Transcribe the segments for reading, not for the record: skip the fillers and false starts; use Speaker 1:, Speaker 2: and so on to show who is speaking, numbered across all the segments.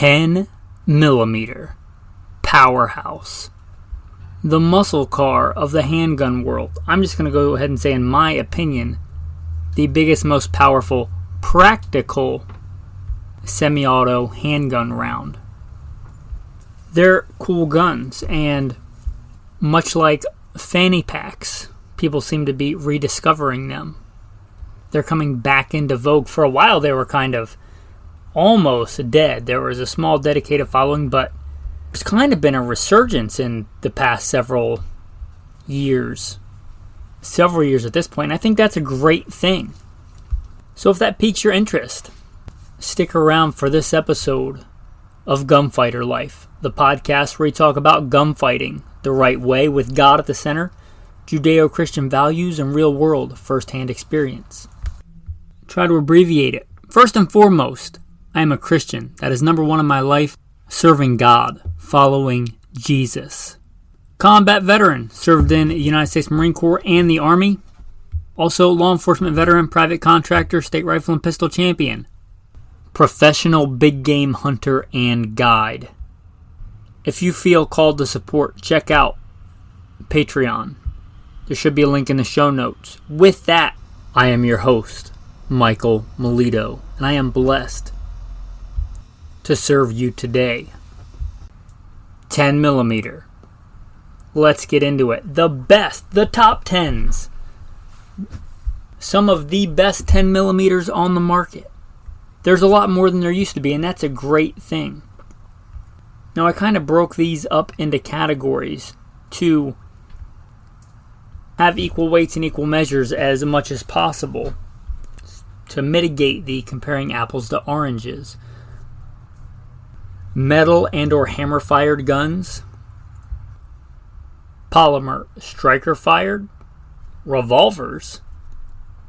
Speaker 1: 10 millimeter powerhouse. The muscle car of the handgun world. I'm just going to go ahead and say, in my opinion, the biggest, most powerful, practical semi-auto handgun round. They're cool guns, and much like fanny packs, people seem to be rediscovering them. They're coming back into vogue. For a while, they were kind of almost dead. There was a small dedicated following, but there's kind of been a resurgence in the past several years at this point, and I think that's a great thing. So if that piques your interest, stick around for this episode of Gunfighter Life, the podcast where we talk about gunfighting the right way with God at the center, Judeo-Christian values, and real-world first-hand experience. Try to abbreviate it. First and foremost, I am a Christian. That is number one in my life, serving God, following Jesus. Combat veteran, served in the United States Marine Corps and the Army. Also law enforcement veteran, private contractor, state rifle and pistol champion. Professional big game hunter and guide. If you feel called to support, check out Patreon. There should be a link in the show notes. With that, I am your host, Michael Milito, and I am blessed to serve you today. 10 millimeter. Let's get into it. The best, the top 10s. Some of the best 10 millimeters on the market. There's a lot more than there used to be, and that's a great thing. Now, I kind of broke these up into categories to have equal weights and equal measures as much as possible to mitigate the comparing apples to oranges. Metal and or hammer fired guns, polymer striker fired, revolvers,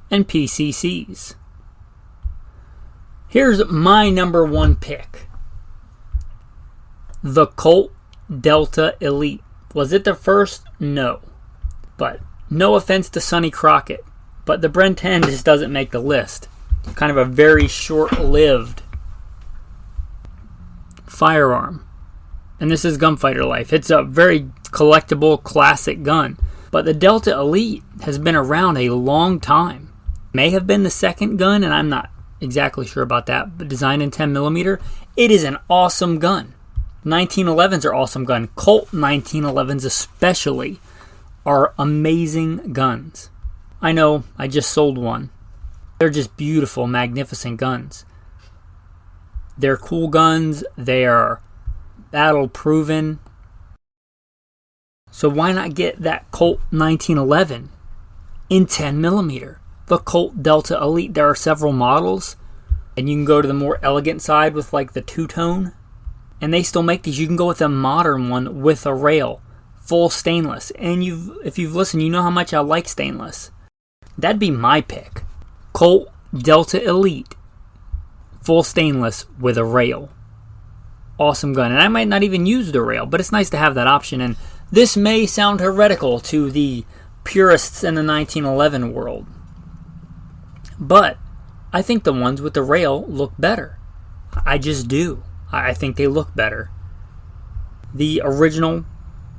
Speaker 1: and PCCs. Here's my number one pick. The Colt Delta Elite. Was it the first? No. But no offense to Sonny Crockett, but the Bren 10 just doesn't make the list. Kind of a very short-lived firearm. And this is Gunfighter Life. It's a very collectible, classic gun. But the Delta Elite has been around a long time. May have been the second gun, and I'm not exactly sure about that, but designed in 10 millimeter. It is an awesome gun. 1911s are awesome gun. Colt 1911s especially are amazing guns. I know, I just sold one. They're just beautiful, magnificent guns. They're cool guns. They are battle proven. So why not get that Colt 1911 in 10 millimeter? The Colt Delta Elite. There are several models, and you can go to the more elegant side with like the two-tone, and they still make these. You can go with a modern one with a rail, full stainless. And if you've listened, you know how much I like stainless. That'd be my pick. Colt Delta Elite, full stainless with a rail. Awesome gun. And I might not even use the rail, but it's nice to have that option. And this may sound heretical to the purists in the 1911 world, but I think the ones with the rail look better. I just do. I think they look better. The original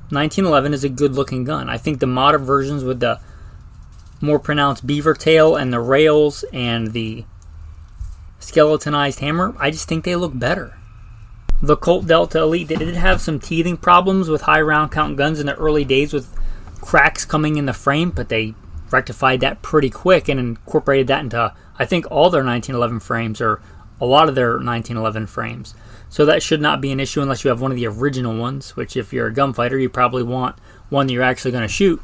Speaker 1: 1911 is a good looking gun. I think the modern versions with the more pronounced beaver tail and the rails and the skeletonized hammer, I just think they look better. The Colt Delta Elite, they did have some teething problems with high round count guns in the early days with cracks coming in the frame, but they rectified that pretty quick and incorporated that into, I think, all their 1911 frames, or a lot of their 1911 frames. So that should not be an issue unless you have one of the original ones, which if you're a gunfighter, you probably want one that you're actually going to shoot.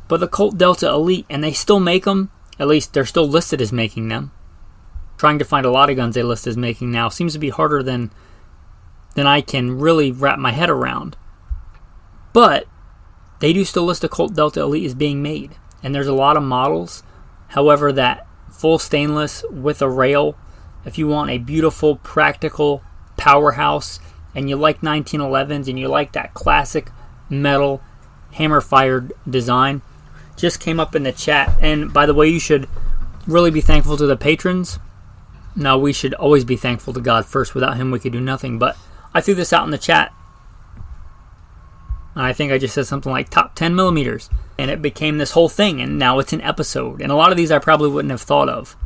Speaker 1: But the Colt Delta Elite, and they still make them, at least they're still listed as making them. Trying to find a lot of guns they list as making now seems to be harder than I can really wrap my head around. But they do still list a Colt Delta Elite as being made, and there's a lot of models. However, that full stainless with a rail, if you want a beautiful, practical powerhouse, and you like 1911s, and you like that classic metal hammer-fired design, just came up in the chat. And by the way, you should really be thankful to the patrons. Now, we should always be thankful to God first. Without him, we could do nothing. But I threw this out in the chat. And I think I just said something like top 10 millimeters. And it became this whole thing. And now it's an episode. And a lot of these I probably wouldn't have thought of.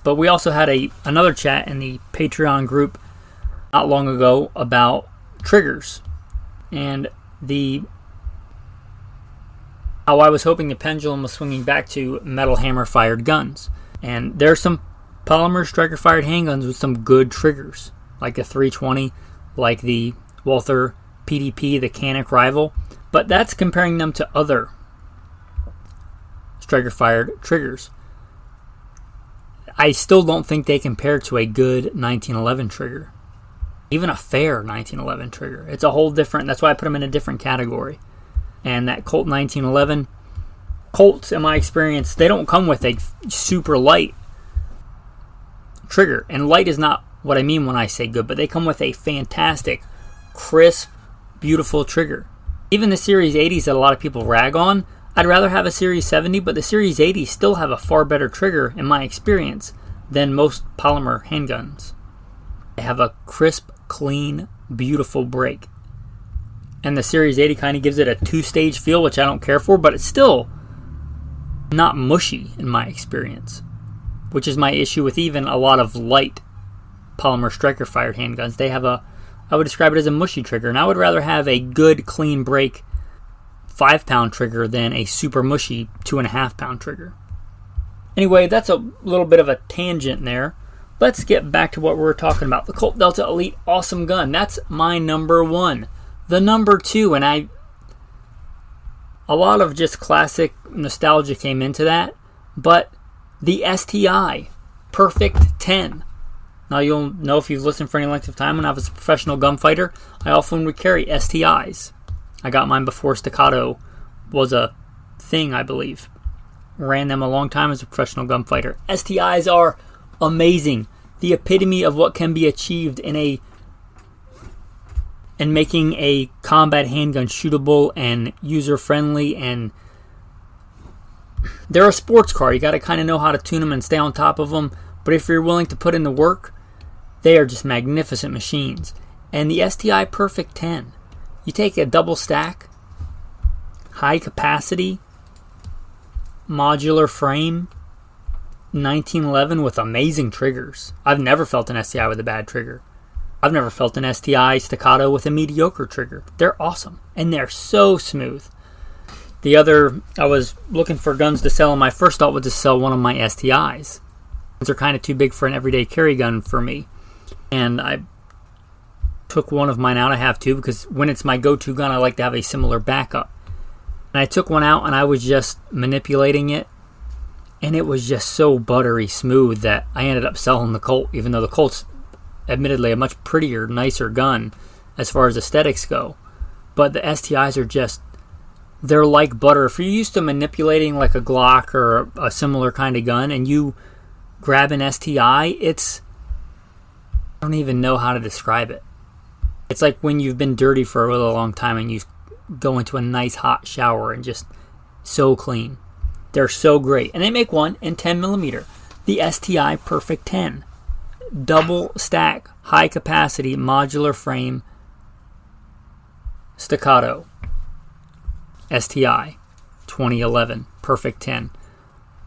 Speaker 1: But we also had another chat in the Patreon group not long ago about triggers. And how I was hoping the pendulum was swinging back to metal hammer-fired guns. And there's some polymer striker-fired handguns with some good triggers, like the 320, like the Walther PDP, the Canic Rival. But that's comparing them to other striker-fired triggers. I still don't think they compare to a good 1911 trigger. Even a fair 1911 trigger. It's a whole different, that's why I put them in a different category. And that Colt 1911, Colts, in my experience, they don't come with a super light trigger. And light is not what I mean when I say good, but they come with a fantastic, crisp, beautiful trigger. Even the Series 80s that a lot of people rag on, I'd rather have a Series 70, but the Series 80s still have a far better trigger, in my experience, than most polymer handguns. They have a crisp, clean, beautiful break. And the Series 80 kind of gives it a two-stage feel, which I don't care for, but it's still not mushy in my experience, which is my issue with even a lot of light polymer striker-fired handguns. They have I would describe it as a mushy trigger, and I would rather have a good, clean break 5-pound trigger than a super mushy 2.5-pound trigger. Anyway, that's a little bit of a tangent there. Let's get back to what we were talking about. The Colt Delta Elite, awesome gun. That's my number one. The number two, and a lot of just classic nostalgia came into that, but the STI Perfect 10. Now, you'll know if you've listened for any length of time, when I was a professional gunfighter, I often would carry STIs. I got mine before Staccato was a thing, I believe. Ran them a long time as a professional gunfighter. STIs are amazing. The epitome of what can be achieved in making a combat handgun shootable and user-friendly, and they're a sports car. You got to kind of know how to tune them and stay on top of them, but if you're willing to put in the work, they are just magnificent machines. And the STI Perfect 10, you take a double stack, high capacity, modular frame, 1911 with amazing triggers. I've never felt an STI with a bad trigger. I've never felt an STI Staccato with a mediocre trigger. They're awesome, and they're so smooth. I was looking for guns to sell, and my first thought was to sell one of my STIs. They're kind of too big for an everyday carry gun for me. And I took one of mine out. I have two, because when it's my go-to gun, I like to have a similar backup. And I took one out, and I was just manipulating it, and it was just so buttery smooth that I ended up selling the Colt, even though the Colt's admittedly a much prettier, nicer gun as far as aesthetics go. But the STIs are just, they're like butter. If you're used to manipulating like a Glock or a similar kind of gun, and you grab an STI, I don't even know how to describe it. It's like when you've been dirty for a really long time and you go into a nice hot shower and just so clean. They're so great. And they make one in 10mm. The STI Perfect 10. Double stack, high capacity, modular frame, Staccato. STI 2011 Perfect 10.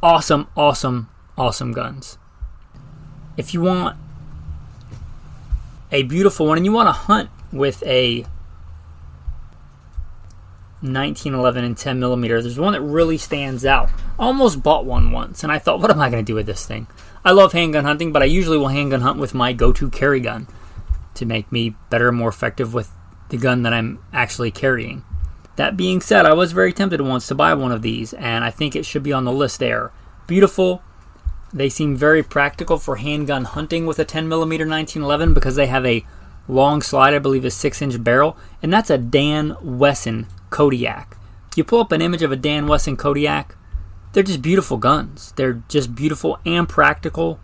Speaker 1: Awesome, awesome, awesome guns. If you want a beautiful one and you want to hunt with a 1911 and 10mm, there's one that really stands out. I almost bought one once, and I thought, what am I going to do with this thing? I love handgun hunting, but I usually will handgun hunt with my go-to carry gun to make me better and more effective with the gun that I'm actually carrying. That being said, I was very tempted once to buy one of these, and I think it should be on the list there. Beautiful. They seem very practical for handgun hunting with a 10mm 1911 because they have a long slide, I believe a 6-inch barrel, and that's a Dan Wesson Kodiak. You pull up an image of a Dan Wesson Kodiak, they're just beautiful guns. They're just beautiful and practical.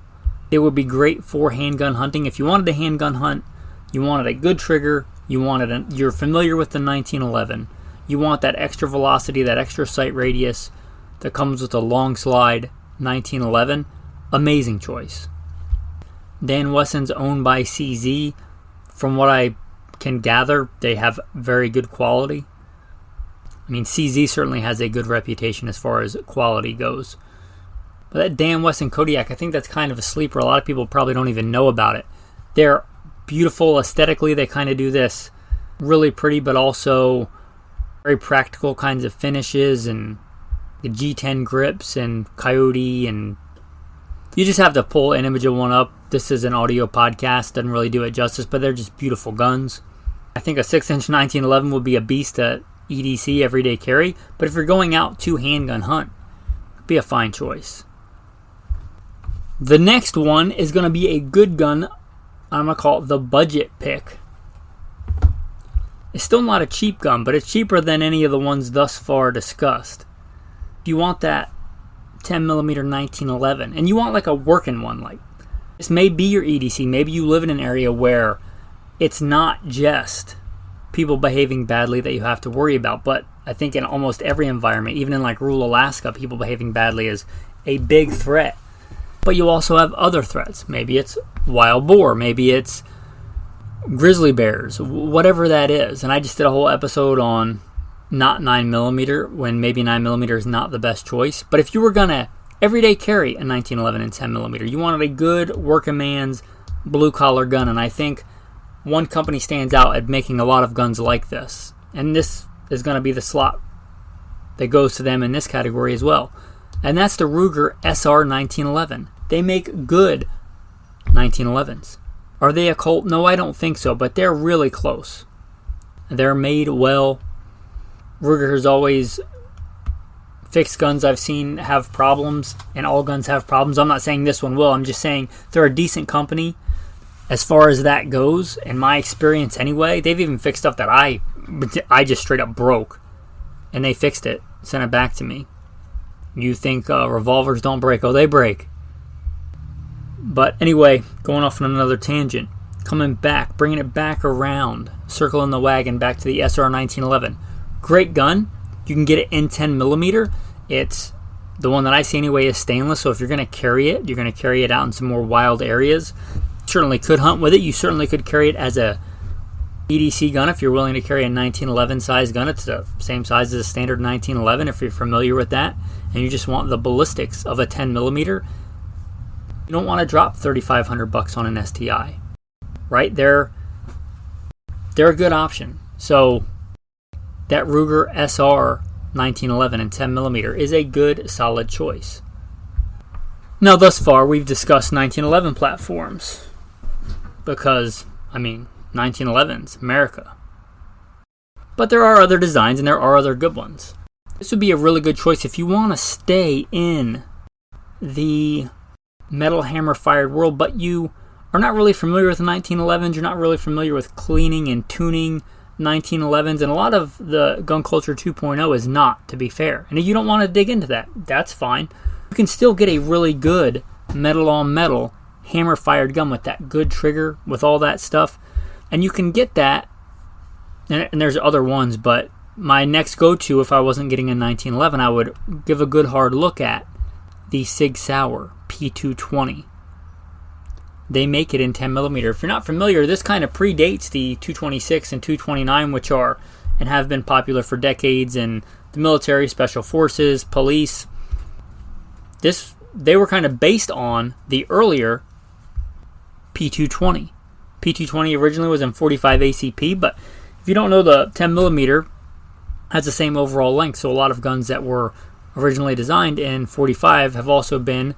Speaker 1: They would be great for handgun hunting. If you wanted to handgun hunt, you wanted a good trigger, you're familiar with the 1911, you want that extra velocity, that extra sight radius that comes with a long slide 1911, amazing choice. Dan Wesson's owned by CZ. From what I can gather, they have very good quality. I mean, CZ certainly has a good reputation as far as quality goes. But that Dan Wesson Kodiak, I think that's kind of a sleeper. A lot of people probably don't even know about it. They're beautiful aesthetically. They kind of do this really pretty, but also very practical kinds of finishes, and the G10 grips and Coyote, and you just have to pull an image of one up. This is an audio podcast, doesn't really do it justice, but they're just beautiful guns. I think a 6-inch 1911 would be a beast at EDC, everyday carry, but if you're going out to handgun hunt, it'd be a fine choice. The next one is going to be a good gun. I'm going to call it the budget pick. It's still not a cheap gun, but it's cheaper than any of the ones thus far discussed. If you want that 10mm 1911, and you want like a working one, like this may be your EDC. Maybe you live in an area where it's not just people behaving badly that you have to worry about, but I think in almost every environment, even in like rural Alaska, people behaving badly is a big threat. But you also have other threats. Maybe it's wild boar, maybe it's grizzly bears, whatever that is. And I just did a whole episode on not 9mm, when maybe 9mm is not the best choice. But if you were gonna everyday carry a 1911 and 10mm, you wanted a good working man's blue collar gun, and I think one company stands out at making a lot of guns like this, and this is going to be the slot that goes to them in this category as well, and that's the Ruger SR 1911. They make good 1911s. Are they a Colt? No, I don't think so, but they're really close. They're made well. Ruger has always fixed guns I've seen have problems, and all guns have problems. I'm not saying this one will. I'm just saying they're a decent company as far as that goes. In my experience anyway, they've even fixed stuff that I just straight up broke, and they fixed it, sent it back to me. You think revolvers don't break? Oh, they break. But anyway, going off on another tangent, coming back, bringing it back around, circling the wagon back to the SR 1911. Great gun. You can get it in 10mm. It's the one that I see anyway is stainless, so if you're going to carry it, you're going to carry it out in some more wild areas. Certainly could hunt with it. You certainly could carry it as a EDC gun if you're willing to carry a 1911 size gun. It's the same size as a standard 1911 if you're familiar with that, and you just want the ballistics of a 10mm. You don't want to drop $3,500 on an STI, right? They're a good option. So that Ruger SR 1911 and 10mm is a good, solid choice. Now, thus far, we've discussed 1911 platforms because, 1911's America. But there are other designs and there are other good ones. This would be a really good choice if you want to stay in the metal hammer-fired world, but you are not really familiar with 1911s, you're not really familiar with cleaning and tuning 1911s, and a lot of the gun culture 2.0 is not, to be fair. And if you don't want to dig into that, that's fine. You can still get a really good metal-on-metal hammer-fired gun with that good trigger, with all that stuff. And you can get that, and there's other ones, but my next go-to, if I wasn't getting a 1911, I would give a good hard look at the Sig Sauer P220. They make it in 10mm. If you're not familiar, this kind of predates the 226 and 229, which are and have been popular for decades in the military, special forces, police. They were kind of based on the earlier P220. P220 originally was in 45 ACP, but if you don't know, the 10mm has the same overall length, so a lot of guns that were originally designed in 45 have also been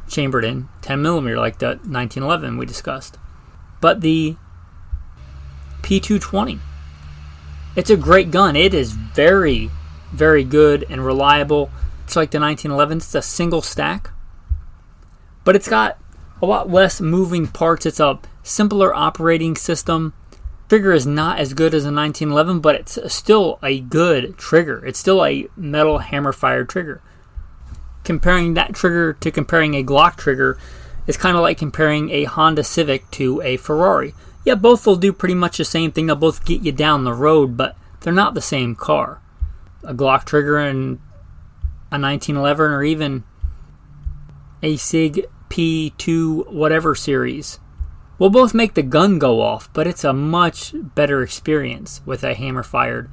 Speaker 1: chambered in 10mm, like the 1911 we discussed. But the P220, it's a great gun. It is very, very good and reliable. It's like the 1911. It's a single stack, but it's got a lot less moving parts. It's a simpler operating system. Trigger is not as good as a 1911, but it's still a good trigger. It's still a metal hammer-fired trigger. Comparing that trigger to comparing a Glock trigger is kind of like comparing a Honda Civic to a Ferrari. Yeah, both will do pretty much the same thing. They'll both get you down the road, but they're not the same car. A Glock trigger and a 1911 or even a Sig P2 whatever series will both make the gun go off, but it's a much better experience with a hammer-fired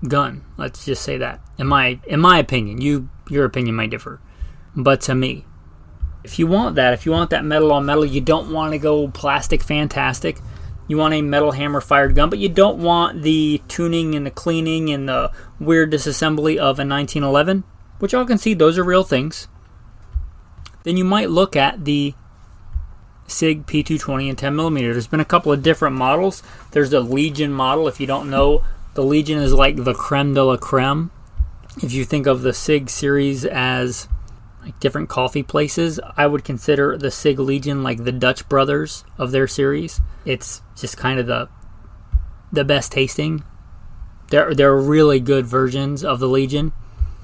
Speaker 1: gun. Let's just say that. In my opinion, your opinion might differ, but to me, if you want that metal on metal, you don't want to go plastic fantastic. You want a metal hammer-fired gun, but you don't want the tuning and the cleaning and the weird disassembly of a 1911, which I'll concede those are real things. Then you might look at the SIG P220 and 10mm. There's been a couple of different models. There's the Legion model. If you don't know, the Legion is like the creme de la creme. If you think of the SIG series as like different coffee places, I would consider the SIG Legion like the Dutch brothers of their series. It's just kind of the best tasting. They're really good versions of the Legion.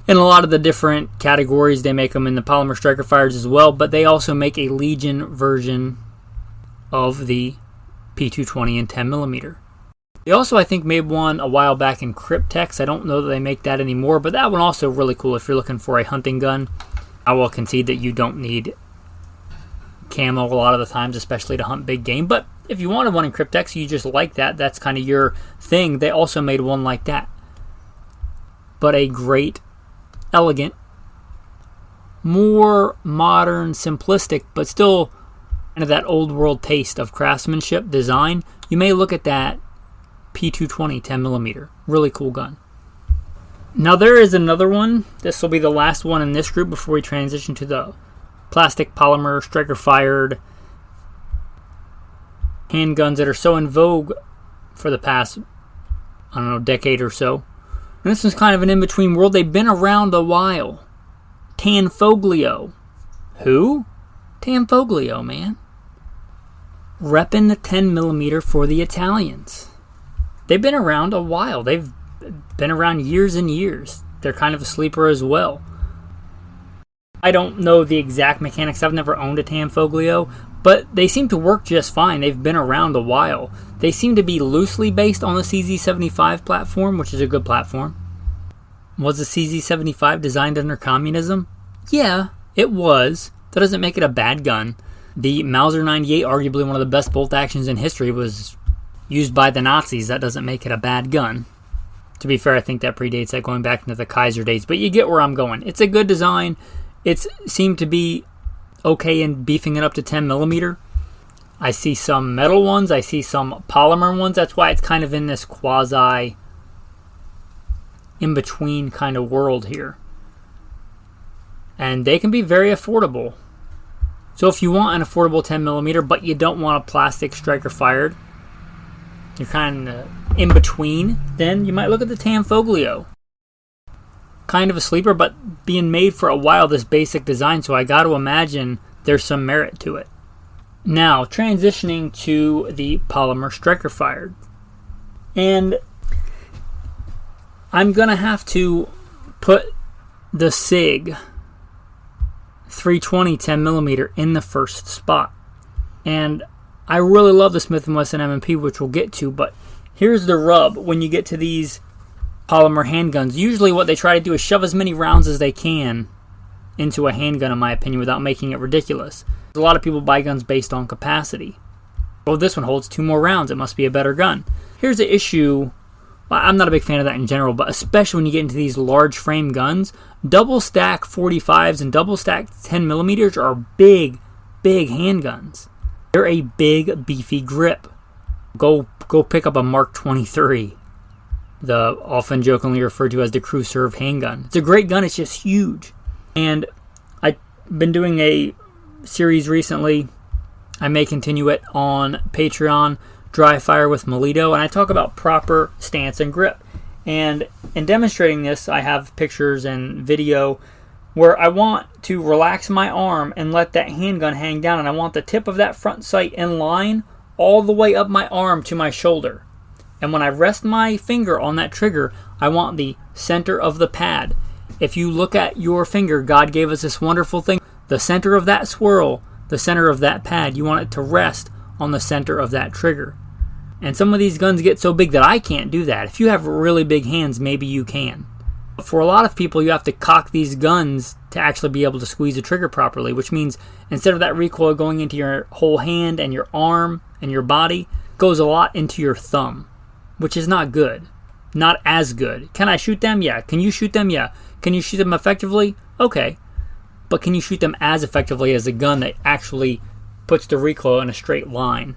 Speaker 1: In a lot of the different categories, they make them in the polymer striker fires as well, but they also make a Legion version of the P220 and 10mm. They also, I think, made one a while back in Cryptex. I don't know that they make that anymore, but that one also really cool if you're looking for a hunting gun. I will concede that you don't need camo a lot of the times, especially to hunt big game, but if you wanted one in Cryptex, you just like that, that's kind of your thing. They also made one like that. But a great, elegant, more modern, simplistic, but still kind of that old world taste of craftsmanship, design. You may look at that P220 10mm. Really cool gun. Now there is another one. This will be the last one in this group before we transition to the plastic polymer striker fired handguns that are so in vogue for the past, I don't know, decade or so. And this one's kind of an in-between world. They've been around a while. Tanfoglio. Who? Tanfoglio, man. Repping the 10mm for the Italians. They've been around a while. They've been around years and years. They're kind of a sleeper as well. I don't know the exact mechanics. I've never owned a Tanfoglio, but they seem to work just fine. They've been around a while. They seem to be loosely based on the CZ75 platform, which is a good platform. Was the CZ75 designed under communism? Yeah, it was. That doesn't make it a bad gun. The Mauser 98, arguably one of the best bolt actions in history, was used by the Nazis. That doesn't make it a bad gun. To be fair, I think that predates that, going back into the Kaiser days, but you get where I'm going. It's a good design. It seemed to be okay in beefing it up to 10mm. I see some metal ones. I see some polymer ones. That's why it's kind of in this quasi in-between kind of world here. And they can be very affordable. So if you want an affordable 10mm, but you don't want a plastic striker fired, you're kind of in between, then you might look at the Tanfoglio. Kind of a sleeper, but being made for a while, this basic design, so I got to imagine there's some merit to it. Now, transitioning to the polymer striker fired. And I'm going to have to put the SIG 320 10mm in the first spot. And I really love the Smith & Wesson M&P, which we'll get to, but here's the rub. When you get to these polymer handguns, usually what they try to do is shove as many rounds as they can into a handgun, in my opinion, without making it ridiculous. A lot of people buy guns based on capacity. Well, this one holds 2 more rounds. It must be a better gun. Here's the issue. I'm not a big fan of that in general, but especially when you get into these large frame guns, double stack 45s and double stack 10mm are big, big handguns. They're a big, beefy grip. Go pick up a Mark 23. The often jokingly referred to as the crew serve handgun. It's a great gun, it's just huge. And I've been doing a series recently, I may continue it on Patreon, Dry Fire with Milito, and I talk about proper stance and grip. And in demonstrating this, I have pictures and video where I want to relax my arm and let that handgun hang down, and I want the tip of that front sight in line all the way up my arm to my shoulder. And when I rest my finger on that trigger, I want the center of the pad. If you look at your finger, God gave us this wonderful thing. The center of that swirl, the center of that pad, you want it to rest on the center of that trigger. And some of these guns get so big that I can't do that. If you have really big hands, maybe you can. For a lot of people, you have to cock these guns to actually be able to squeeze the trigger properly, which means instead of that recoil going into your whole hand and your arm and your body, it goes a lot into your thumb, which is not good. Not as good. Can I shoot them? Yeah. Can you shoot them? Yeah. Can you shoot them effectively? Okay. But can you shoot them as effectively as a gun that actually puts the recoil in a straight line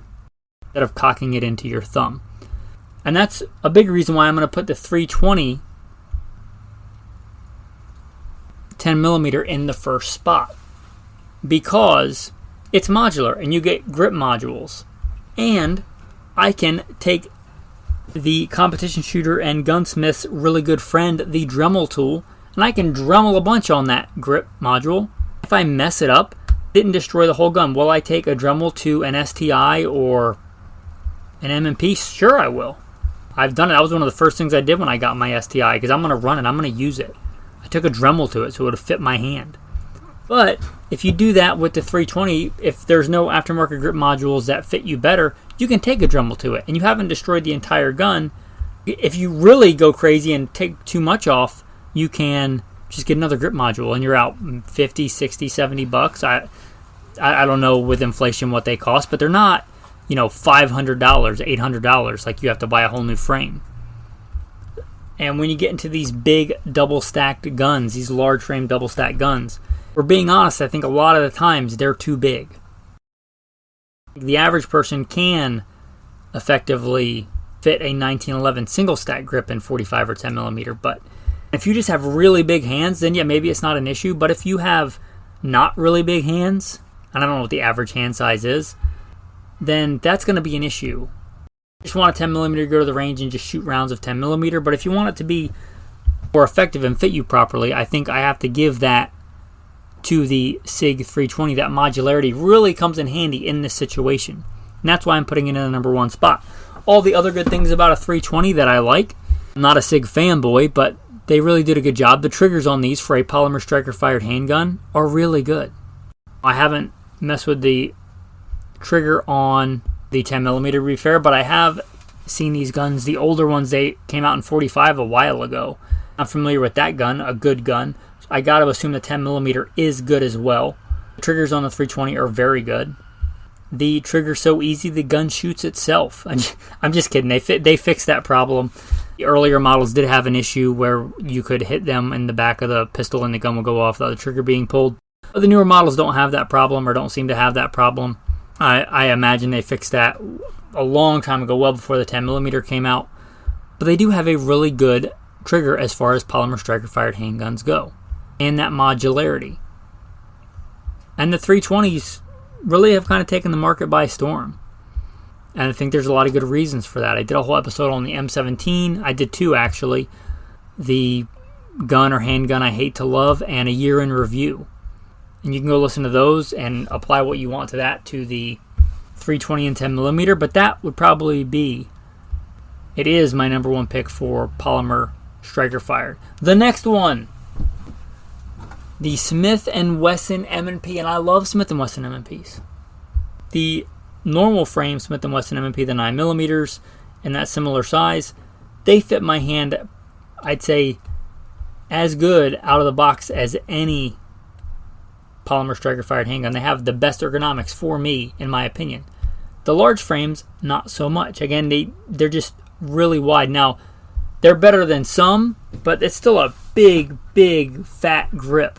Speaker 1: instead of cocking it into your thumb? And that's a big reason why I'm going to put the 320 10mm in the first spot, because it's modular and you get grip modules, and I can take the competition shooter and gunsmith's really good friend, the Dremel tool, and I can Dremel a bunch on that grip module. If I mess it up, didn't destroy the whole gun, will I take a Dremel to an STI or an M&P? Sure I will. I've done it. That was one of the first things I did when I got my STI, because I'm going to run it, I'm going to use it. I took a Dremel to it so it would fit my hand. But if you do that with the 320, if there's no aftermarket grip modules that fit you better, you can take a Dremel to it, and you haven't destroyed the entire gun. If you really go crazy and take too much off, you can just get another grip module, and you're out 50, 60, 70 bucks. I don't know with inflation what they cost, but they're not, $500, $800 like you have to buy a whole new frame. And when you get into these big double-stacked guns, these large-frame double-stacked guns, for being honest, I think a lot of the times they're too big. The average person can effectively fit a 1911 single-stack grip in 45 or 10mm, but if you just have really big hands, then yeah, maybe it's not an issue. But if you have not really big hands, and I don't know what the average hand size is, then that's going to be an issue. Just want a 10mm to go to the range and just shoot rounds of 10mm, but if you want it to be more effective and fit you properly, I think I have to give that to the SIG 320. That modularity really comes in handy in this situation, and that's why I'm putting it in the number one spot. All the other good things about a 320 that I like, I'm not a SIG fanboy, but they really did a good job. The triggers on these for a polymer striker fired handgun are really good. I haven't messed with the trigger on the 10mm to be fair, but I have seen these guns, the older ones, they came out in 45 a while ago. I'm familiar with that gun, a good gun. So I got to assume the 10mm is good as well. The triggers on the 320 are very good. The trigger's so easy, the gun shoots itself. I'm just kidding. They fixed that problem. The earlier models did have an issue where you could hit them in the back of the pistol and the gun will go off without the trigger being pulled. But the newer models don't have that problem, or don't seem to have that problem. I imagine they fixed that a long time ago, well before the 10mm came out. But they do have a really good trigger as far as polymer striker fired handguns go, and that modularity. And the 320s really have kind of taken the market by storm. And I think there's a lot of good reasons for that. I did a whole episode on the M17. I did two, actually. The gun or handgun I hate to love, and a year in review. And you can go listen to those and apply what you want to that to the 320 and 10mm. But that would probably be, it is my number one pick for polymer striker fired. The next one, the Smith & Wesson M&P, and I love Smith & Wesson M&Ps. The normal frame Smith & Wesson M&P, the 9mm, and that similar size, they fit my hand, I'd say, as good out of the box as any polymer striker fired handgun. They have the best ergonomics for me, in my opinion. The large frames, not so much. Again, they're just really wide. Now, they're better than some, but it's still a big, big, fat grip.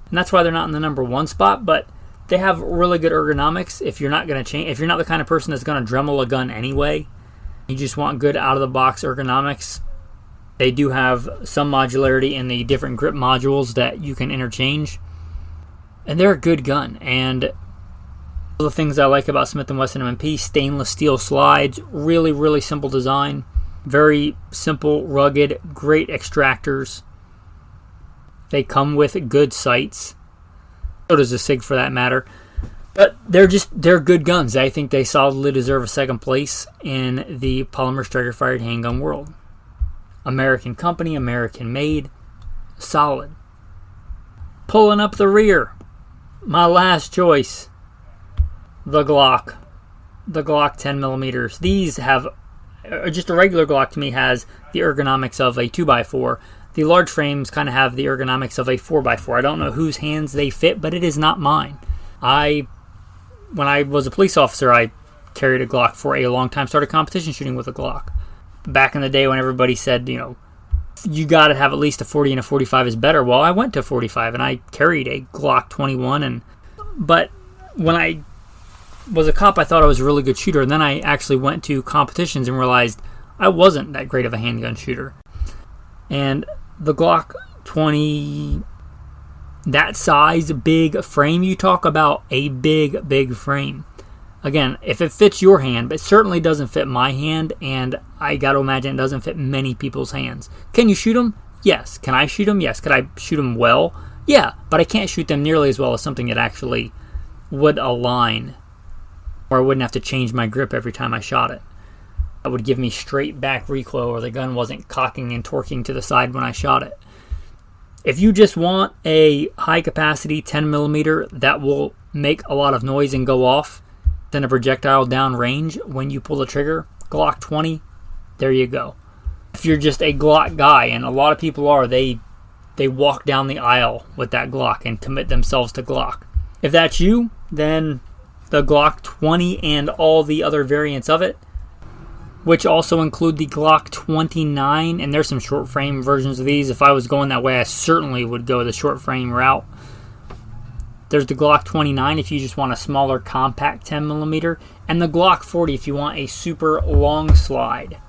Speaker 1: And that's why they're not in the number one spot, but they have really good ergonomics. If you're not going to change, if you're not the kind of person that's going to Dremel a gun anyway, you just want good out of the box ergonomics, they do have some modularity in the different grip modules that you can interchange. And they're a good gun. And the things I like about Smith & Wesson M&P, stainless steel slides, really, really simple design, very simple, rugged, great extractors. They come with good sights. So does the SIG for that matter. But they're good guns. I think they solidly deserve a second place in the polymer striker fired handgun world. American company, American made, solid. Pulling up the rear, my last choice, the Glock 10mm. These have just a regular Glock to me has the ergonomics of a 2x4. The large frames kind of have the ergonomics of a 4x4. I don't know whose hands they fit, but it is not mine. When I was a police officer, I carried a Glock for a long time, started competition shooting with a Glock. Back in the day when everybody said, you got to have at least a 40 and a 45 is better. Well, I went to 45 and I carried a Glock 21. But when I was a cop, I thought I was a really good shooter. And then I actually went to competitions and realized I wasn't that great of a handgun shooter. And the Glock 20, that size, big frame, you talk about a big frame. Again, if it fits your hand, but it certainly doesn't fit my hand, and I got to imagine it doesn't fit many people's hands. Can you shoot them? Yes. Can I shoot them? Yes. Could I shoot them well? Yeah, but I can't shoot them nearly as well as something that actually would align, or I wouldn't have to change my grip every time I shot it. That would give me straight back recoil, or the gun wasn't cocking and torquing to the side when I shot it. If you just want a high capacity 10mm that will make a lot of noise and go off, then a projectile down range when you pull the trigger, Glock 20, there you go. If you're just a Glock guy, and a lot of people are, they walk down the aisle with that Glock and commit themselves to Glock. If that's you, then the Glock 20 and all the other variants of it, which also include the Glock 29, and there's some short frame versions of these. If I was going that way, I certainly would go the short frame route. There's the Glock 29 if you just want a smaller, compact 10mm, and the Glock 40 if you want a super long slide.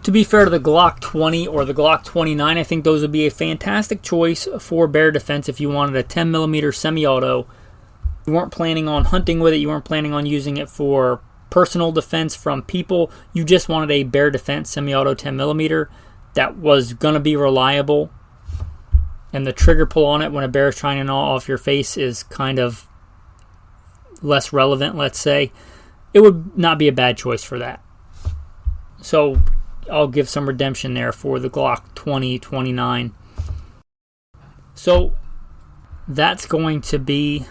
Speaker 1: To be fair to the Glock 20 or the Glock 29, I think those would be a fantastic choice for bear defense if you wanted a 10mm semi-auto. You weren't planning on hunting with it, you weren't planning on using it for personal defense from people, you just wanted a bear defense semi-auto 10mm that was going to be reliable. And the trigger pull on it when a bear is trying to gnaw off your face is kind of less relevant, let's say. It would not be a bad choice for that. So I'll give some redemption there for the Glock 2029. So that's going to be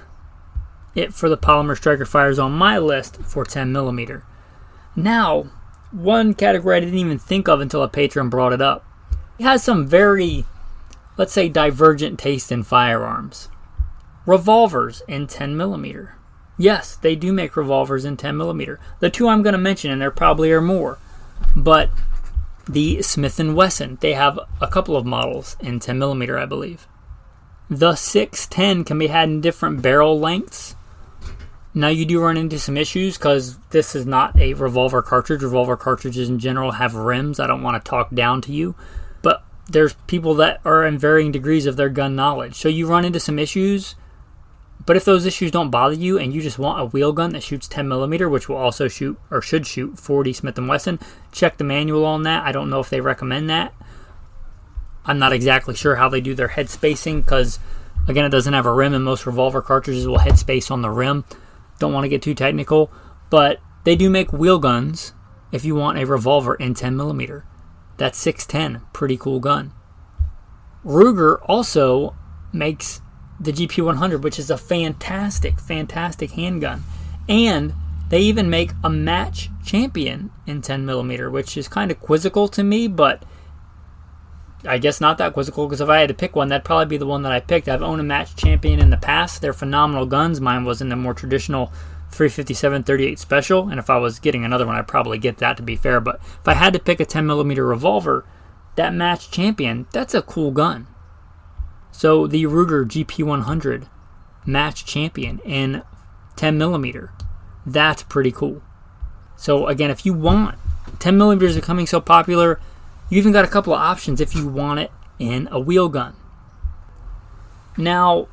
Speaker 1: it for the polymer striker fires on my list for 10mm. Now, one category I didn't even think of until a patron brought it up. It has some very, let's say, divergent taste in firearms. Revolvers in 10mm. Yes, they do make revolvers in 10mm. The two I'm going to mention, and there probably are more, but the Smith & Wesson, they have a couple of models in 10mm, I believe. The 610 can be had in different barrel lengths. Now you do run into some issues because this is not a revolver cartridge. Revolver cartridges in general have rims. I don't want to talk down to you, but there's people that are in varying degrees of their gun knowledge. So you run into some issues, but if those issues don't bother you and you just want a wheel gun that shoots 10mm, which will also shoot, or should shoot, 40 Smith & Wesson, check the manual on that. I don't know if they recommend that. I'm not exactly sure how they do their head spacing because, again, it doesn't have a rim and most revolver cartridges will head space on the rim. Don't want to get too technical, but they do make wheel guns if you want a revolver in 10mm. That's 610, pretty cool gun. Ruger also makes the GP100, which is a fantastic handgun. And they even make a match champion in 10mm, which is kind of quizzical to me, but I guess not that quizzical, because if I had to pick one, that'd probably be the one that I picked. I've owned a match champion in the past. They're phenomenal guns. Mine was in the more traditional 357-38 special, and if I was getting another one, I'd probably get that, to be fair. But if I had to pick a 10mm revolver, that match champion, that's a cool gun. So the Ruger GP100 match champion in 10mm, that's pretty cool. So again, if you want, 10mm is becoming so popular, you even got a couple of options if you want it in a wheel gun. Now,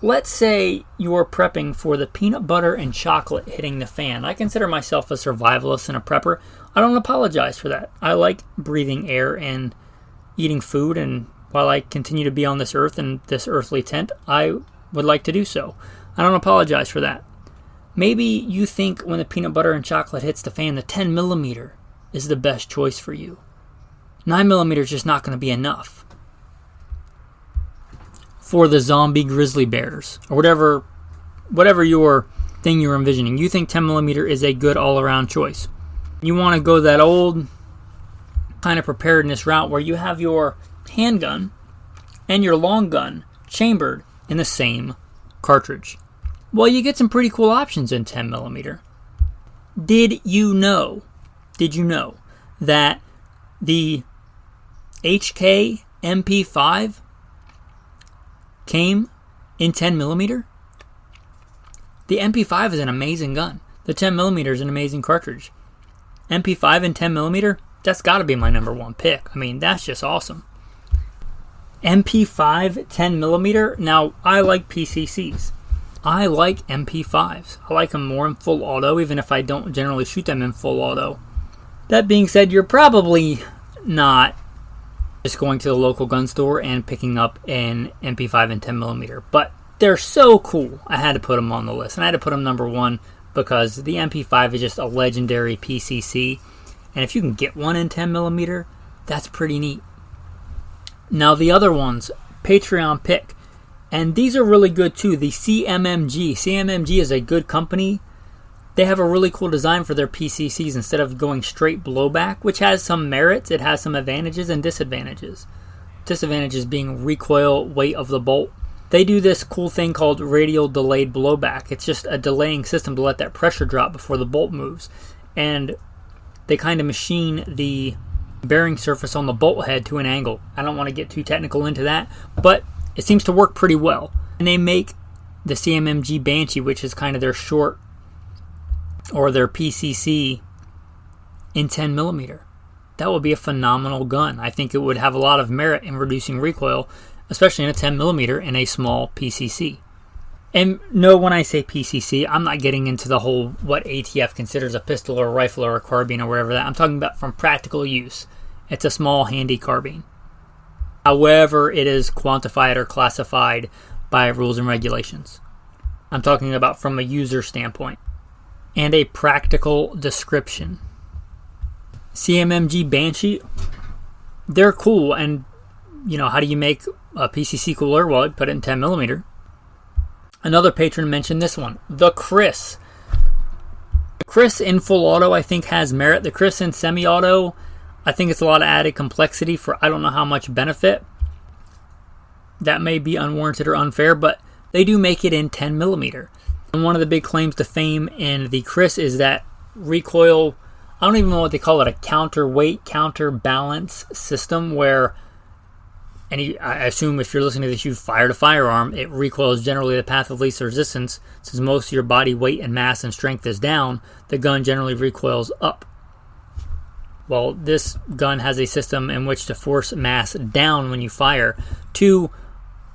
Speaker 1: let's say you're prepping for the peanut butter and chocolate hitting the fan. I consider myself a survivalist and a prepper. I don't apologize for that. I like breathing air and eating food, and while I continue to be on this earth and this earthly tent, I would like to do so. I don't apologize for that. Maybe you think when the peanut butter and chocolate hits the fan, the 10mm is the best choice for you. 9mm is just not going to be enough for the zombie grizzly bears or whatever your thing you're envisioning. You think 10mm is a good all-around choice. You want to go that old kind of preparedness route where you have your handgun and your long gun chambered in the same cartridge. Well, you get some pretty cool options in 10mm. Did you know that the HK MP5 came in 10mm? The MP5 is an amazing gun. The 10mm is an amazing cartridge. MP5 and 10mm, that's got to be my number one pick. I mean, that's just awesome. MP5 10mm. Now, I like PCCs. I like MP5s. I like them more in full auto, even if I don't generally shoot them in full auto. That being said, you're probably not just going to the local gun store and picking up an MP5 and 10mm, but they're so cool. I had to put them on the list, and I had to put them number one because the MP5 is just a legendary PCC, and if you can get one in 10mm, that's pretty neat. Now the other ones, Patreon pick, and these are really good too. The CMMG. CMMG is a good company. They have a really cool design for their PCCs instead of going straight blowback, which has some merits. It has some advantages and disadvantages. Disadvantages being recoil, weight of the bolt. They do this cool thing called radial delayed blowback. It's just a delaying system to let that pressure drop before the bolt moves. And they kind of machine the bearing surface on the bolt head to an angle. I don't want to get too technical into that, but it seems to work pretty well. And they make the CMMG Banshee, which is kind of their short or their PCC, in 10mm. That would be a phenomenal gun. I think it would have a lot of merit in reducing recoil, especially in a 10mm in a small PCC. And no, when I say PCC, I'm not getting into the whole what ATF considers a pistol or a rifle or a carbine or whatever that. I'm talking about from practical use. It's a small, handy carbine. However it is quantified or classified by rules and regulations. I'm talking about from a user standpoint. And a practical description. CMMG Banshee, they're cool, and how do you make a PCC cooler? Well, I'd put it in 10mm. Another patron mentioned this one, the Chris. The Chris in full auto I think has merit. The Chris in semi-auto, I think it's a lot of added complexity for I don't know how much benefit. That may be unwarranted or unfair, but they do make it in 10mm. And one of the big claims to fame in the Chris is that recoil, I don't even know what they call it, a counterweight, counterbalance system where, and I assume if you're listening to this, you fired a firearm, it recoils generally the path of least resistance. Since most of your body weight and mass and strength is down, the gun generally recoils up. Well, this gun has a system in which to force mass down when you fire to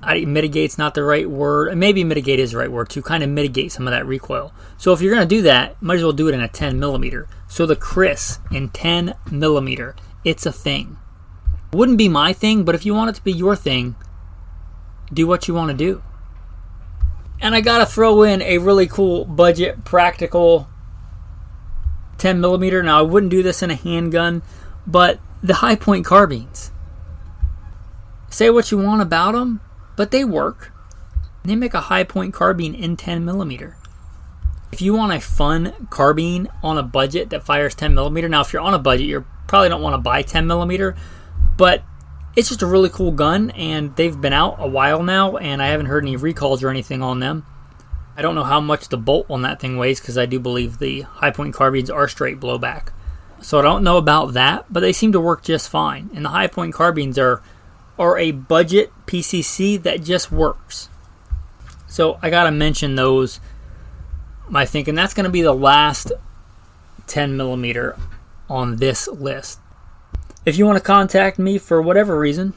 Speaker 1: mitigate's not the right word. Maybe mitigate is the right word, to kind of mitigate some of that recoil. So if you're going to do that, might as well do it in a 10mm. So the Chris in 10mm, it's a thing. Wouldn't be my thing, but if you want it to be your thing, do what you want to do. And I got to throw in a really cool budget, practical 10mm. Now, I wouldn't do this in a handgun, but the high point carbines. Say what you want about them, but they work. They make a high point carbine in 10mm. If you want a fun carbine on a budget that fires 10mm, now if you're on a budget, you probably don't want to buy 10mm, but it's just a really cool gun, and they've been out a while now, and I haven't heard any recalls or anything on them. I don't know how much the bolt on that thing weighs, because I do believe the high point carbines are straight blowback. So I don't know about that, but they seem to work just fine. And the high point carbines are a budget PCC that just works. So I gotta mention those, I think, and that's gonna be the last 10mm on this list. If you want to contact me for whatever reason,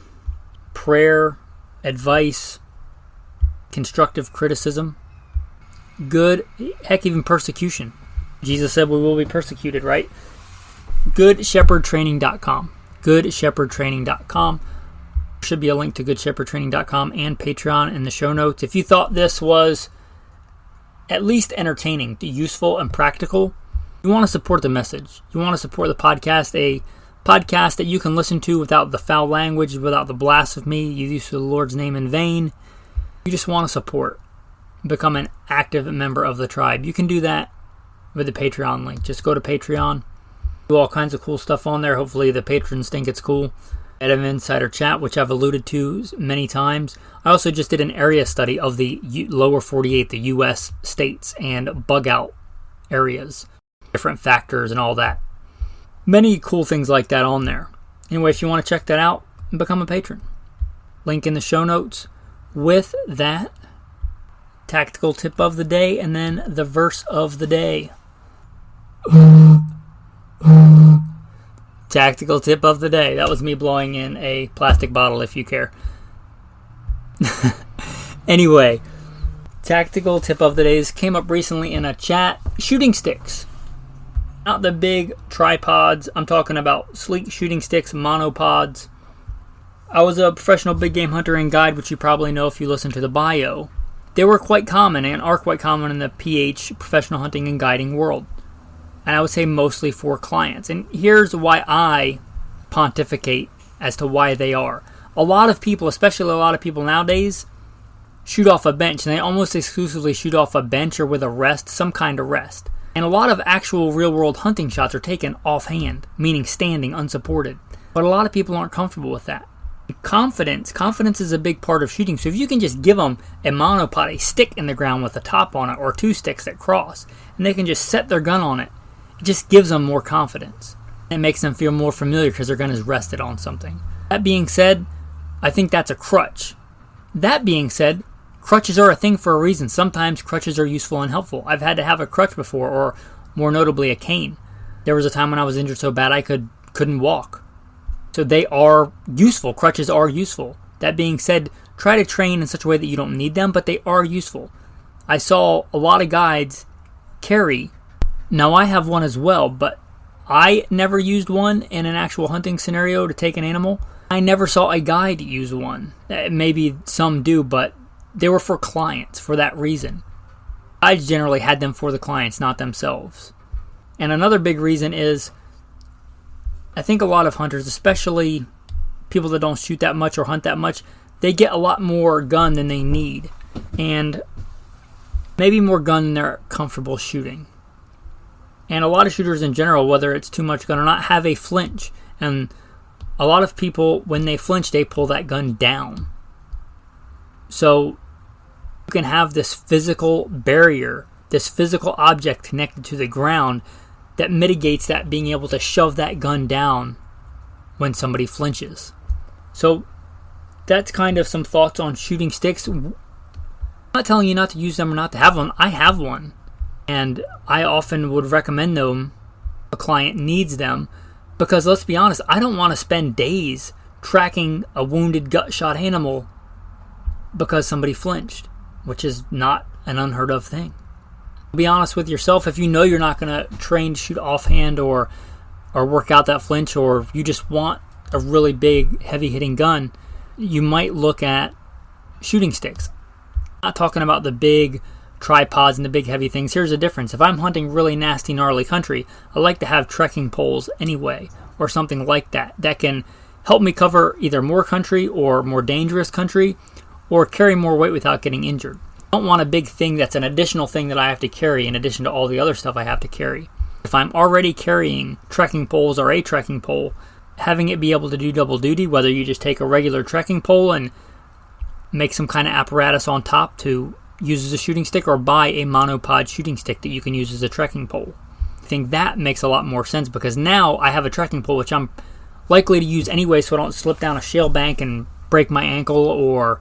Speaker 1: prayer, advice, constructive criticism, good, heck, even persecution. Jesus said we will be persecuted, right? GoodShepherdTraining.com. GoodShepherdTraining.com. Should be a link to GoodShepherdTraining.com and Patreon in the show notes. If you thought this was at least entertaining, useful, and practical, you want to support the message. You want to support the podcast, a podcast that you can listen to without the foul language, without the blasphemy, you use the Lord's name in vain. You just want to support, become an active member of the tribe. You can do that with the Patreon link. Just go to Patreon, Do all kinds of cool stuff on there. Hopefully the patrons think it's cool. I have an insider chat, which I've alluded to many times. I also just did an area study of the lower 48, the U.S. states, and bug out areas, different factors and all that. Many cool things like that on there. Anyway, if you want to check that out, become a patron. Link in the show notes. With that, tactical tip of the day, and then the verse of the day. Tactical tip of the day. That was me blowing in a plastic bottle, if you care. Anyway, tactical tip of the days came up recently in a chat. Shooting sticks. Not the big tripods. I'm talking about sleek shooting sticks, monopods. I was a professional big game hunter and guide, which you probably know if you listen to the bio. They were quite common and are quite common in the PH, professional hunting and guiding world. And I would say mostly for clients. And here's why I pontificate as to why they are. A lot of people, especially a lot of people nowadays, shoot off a bench. And they almost exclusively shoot off a bench or with a rest, some kind of rest. And a lot of actual real-world hunting shots are taken offhand, meaning standing, unsupported. But a lot of people aren't comfortable with that. Confidence is a big part of shooting. So if you can just give them a monopod, a stick in the ground with a top on it, or two sticks that cross, and they can just set their gun on it, it just gives them more confidence. It makes them feel more familiar because their gun is rested on something. That being said, I think that's a crutch. That being said, crutches are a thing for a reason. Sometimes crutches are useful and helpful. I've had to have a crutch before, or more notably a cane. There was a time when I was injured so bad I couldn't walk. So they are useful. Crutches are useful. That being said, try to train in such a way that you don't need them, but they are useful. I saw a lot of guides carry. Now I have one as well, but I never used one in an actual hunting scenario to take an animal. I never saw a guide use one. Maybe some do, but they were for clients for that reason. I generally had them for the clients, not themselves. And another big reason is I think a lot of hunters, especially people that don't shoot that much or hunt that much, they get a lot more gun than they need. And maybe more gun than they're comfortable shooting. And a lot of shooters in general, whether it's too much gun or not, have a flinch. And a lot of people, when they flinch, they pull that gun down. So you can have this physical barrier, this physical object connected to the ground that mitigates that being able to shove that gun down when somebody flinches. So that's kind of some thoughts on shooting sticks. I'm not telling you not to use them or not to have one. I have one. And I often would recommend them if a client needs them. Because let's be honest, I don't want to spend days tracking a wounded gut shot animal because somebody flinched, which is not an unheard of thing. Be honest with yourself. If you know you're not going to train to shoot offhand or work out that flinch, or you just want a really big heavy hitting gun, you might look at shooting sticks. I'm not talking about the big tripods and the big heavy things. Here's the difference. If I'm hunting really nasty gnarly country, I like to have trekking poles anyway, or something like that can help me cover either more country or more dangerous country, or carry more weight without getting injured. I don't want a big thing that's an additional thing that I have to carry in addition to all the other stuff I have to carry. If I'm already carrying trekking poles or a trekking pole, having it be able to do double duty, whether you just take a regular trekking pole and make some kind of apparatus on top to use as a shooting stick, or buy a monopod shooting stick that you can use as a trekking pole. I think that makes a lot more sense, because now I have a trekking pole which I'm likely to use anyway, so I don't slip down a shale bank and break my ankle, or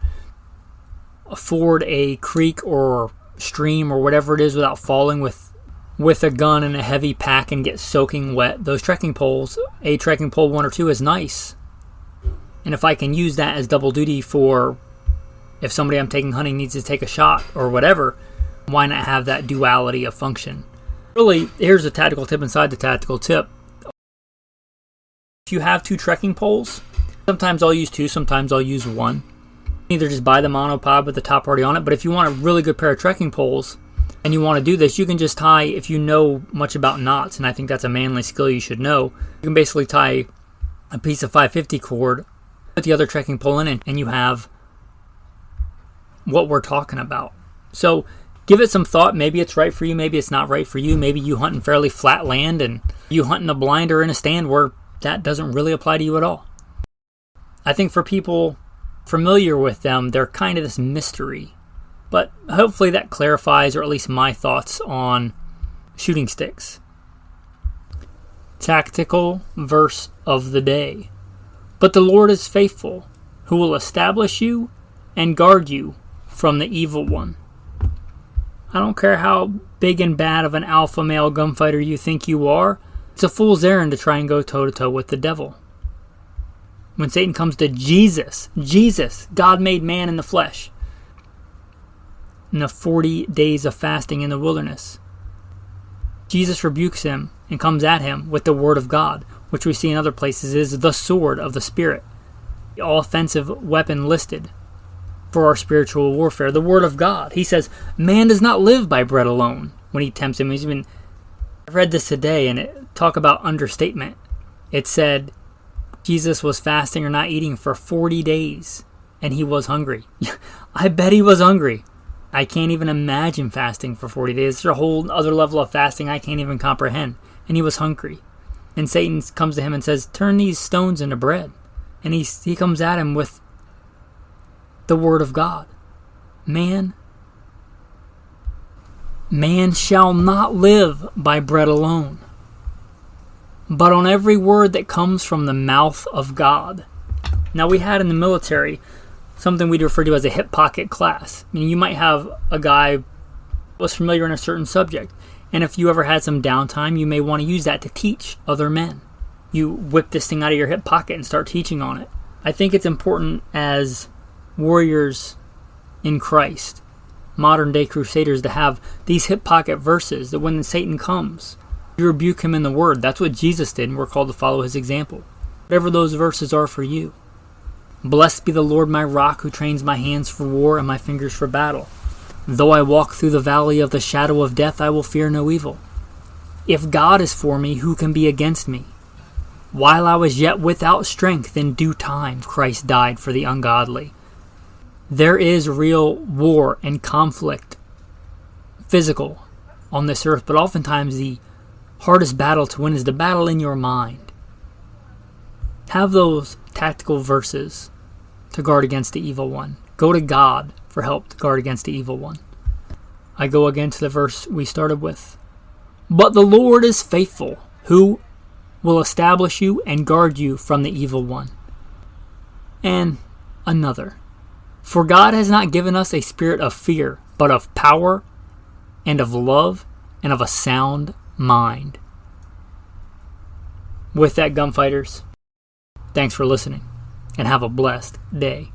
Speaker 1: ford a creek or stream or whatever it is without falling with a gun and a heavy pack and get soaking wet. Those trekking poles, a trekking pole 1 or 2 is nice. And if I can use that as double duty for if somebody I'm taking hunting needs to take a shot or whatever, why not have that duality of function? Really, here's a tactical tip inside the tactical tip. If you have 2 trekking poles, sometimes I'll use 2, sometimes I'll use 1. Either just buy the monopod with the top already on it, but if you want a really good pair of trekking poles and you want to do this, you can just tie, if you know much about knots, and I think that's a manly skill you should know, you can basically tie a piece of 550 cord, put the other trekking pole in it, and you have what we're talking about. So Give it some thought. Maybe it's right for you. Maybe it's not right for you. Maybe you hunt in fairly flat land and you hunt in a blind or in a stand where that doesn't really apply to you at all. I think for people familiar with them, they're kind of this mystery. But hopefully that clarifies, or at least my thoughts on shooting sticks. Tactical verse of the day. But the Lord is faithful, who will establish you and guard you from the evil one. I don't care how big and bad of an alpha male gunfighter you think you are, it's a fool's errand to try and go toe-to-toe with the devil. When Satan comes to Jesus, God made man in the flesh, in the 40 days of fasting in the wilderness, Jesus rebukes him and comes at him with the word of God, which we see in other places is the sword of the Spirit, the offensive weapon listed for our spiritual warfare, the word of God. He says, man does not live by bread alone when he tempts him. I read this today and talk about understatement. It said Jesus was fasting or not eating for 40 days and he was hungry. I bet he was hungry. I can't even imagine fasting for 40 days. There's a whole other level of fasting I can't even comprehend. And he was hungry. And Satan comes to him and says, turn these stones into bread. And he comes at him with the word of God. Man shall not live by bread alone, but on every word that comes from the mouth of God. Now, we had in the military something we'd refer to as a hip pocket class. I mean, you might have a guy who was familiar in a certain subject, and if you ever had some downtime, you may want to use that to teach other men. You whip this thing out of your hip pocket and start teaching on it. I think it's important as warriors in Christ, modern day crusaders, to have these hip pocket verses that when Satan comes, you rebuke him in the word. That's what Jesus did, and we're called to follow his example. Whatever those verses are for you. Blessed be the Lord my rock, who trains my hands for war and my fingers for battle. Though I walk through the valley of the shadow of death, I will fear no evil. If God is for me, who can be against me? While I was yet without strength, in due time Christ died for the ungodly. There is real war and conflict, physical, on this earth, but oftentimes the hardest battle to win is the battle in your mind. Have those tactical verses to guard against the evil one. Go to God for help to guard against the evil one. I go again to the verse we started with. But the Lord is faithful, who will establish you and guard you from the evil one. And another. For God has not given us a spirit of fear, but of power and of love and of a sound mind. With that, gunfighters, thanks for listening and have a blessed day.